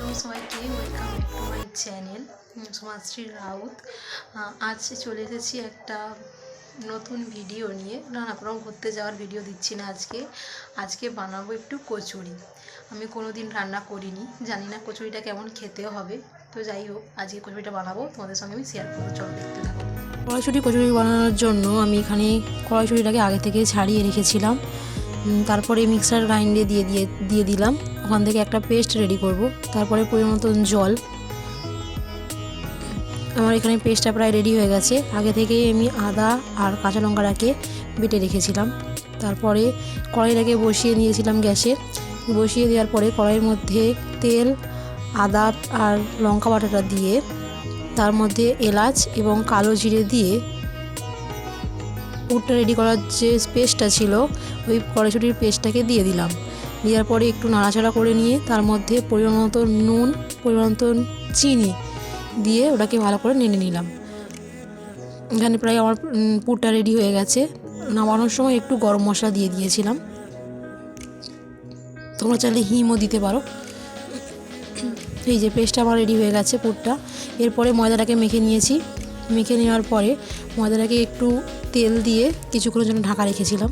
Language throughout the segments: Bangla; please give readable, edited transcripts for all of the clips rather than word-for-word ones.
হ্যালো সবাইকে, welcome back to my channel Samajshri Raut. আজ চলে এসেছি একটা নতুন ভিডিও নিয়ে। না কোনো ঘুরতে যাওয়ার ভিডিও দিচ্ছি না। আজকে বানাবো একটু কচুরি। আমি কোনো দিন রান্না করিনি, জানি না কচুরিটা কেমন খেতে হবে। তো যাই হোক, আজকে কচুরিটা বানাবো, তোমাদের সঙ্গে আমি শেয়ার করবো। চলো দেখতে থাকো। কচুরি বানানোর জন্য আমি এখানে কড়াইশুঁটিটাকে আগে থেকে ছাড়িয়ে রেখেছিলাম। তারপরে মিক্সার গ্রাইন্ডে দিয়ে দিলাম। ওখান থেকে একটা পেস্ট রেডি করব। তারপরে পরিমাণ মতন জল। আমার এখানে পেস্টটা প্রায় রেডি হয়ে গেছে। আগে থেকেই আমি আদা আর কাঁচা লঙ্কাটাকে বেটে রেখেছিলাম। তারপরে কড়াইটাকে বসিয়ে দিয়েছিলাম গ্যাসে। বসিয়ে দেওয়ার পরে কড়াইয়ের মধ্যে তেল, আদা আর লঙ্কা বাটাটা দিয়ে, তার মধ্যে এলাচ এবং কালো জিরে দিয়ে পুরটা রেডি করার যে পেস্টটা ছিল, ওই কড়াইশুঁটির পেস্টটাকে দিয়ে দিলাম। দেওয়ার পরে একটু নাড়াচাড়া করে নিয়ে তার মধ্যে পরিমাণ মতো নুন, পরিমাণ মতো চিনি দিয়ে ওটাকে ভালো করে নেড়ে নিলাম। এখানে প্রায় আমার পুরটা রেডি হয়ে গেছে। নামানোর সময় একটু গরম মশলা দিয়ে দিয়েছিলাম। তোমরা চাইলে হিমও দিতে পারো। এই যে পেস্টটা আমার রেডি হয়ে গেছে পুরটা। এরপরে ময়দাটাকে মেখে নিয়েছি। মেখে নেওয়ার পরে ময়দাটাকে একটু তেল দিয়ে কিছুক্ষণের জন্য ঢাকা রেখেছিলাম।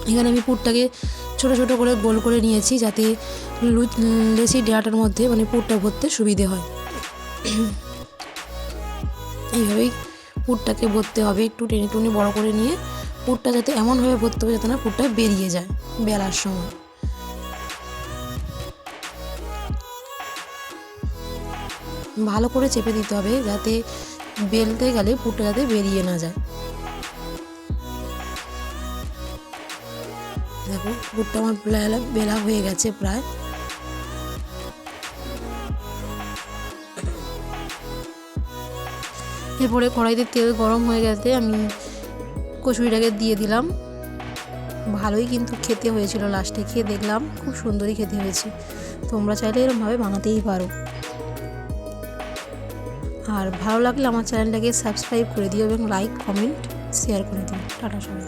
এখানে আমি পুরটাকে ছোট ছোট করে গোল করে নিয়েছি, যাতে লেচি ডেয়াটার মধ্যে পুরটা ভরতে সুবিধে হয়। এইভাবেই পুরটাকে ভরতে হবে, একটু টেনে টুনে বড় করে নিয়ে পুরটা যাতে এমনভাবে ভরতে হবে যাতে না পুরটা বেরিয়ে যায় বেলার সময়। ভালো করে চেপে দিতে হবে যাতে বেলতে গেলে পুরটা যাতে বেরিয়ে না যায়। দেখো পুরটা আমার বেলা হয়ে গেছে প্রায়। এরপরে কড়াইতে তেল গরম হয়ে গেছে আমি কচুরিটাকে দিয়ে দিলাম। ভালোই কিন্তু খেতে হয়েছিল, লাস্টে খেয়ে দেখলাম খুব সুন্দরই খেতে হয়েছে। তোমরা চাইলে এরকমভাবে বানাতেই পারো। আর ভালো লাগলে আমার চ্যানেলটাকে সাবস্ক্রাইব করে দিও এবং লাইক, কমেন্ট, শেয়ার করে দিও। টাটা সবাই।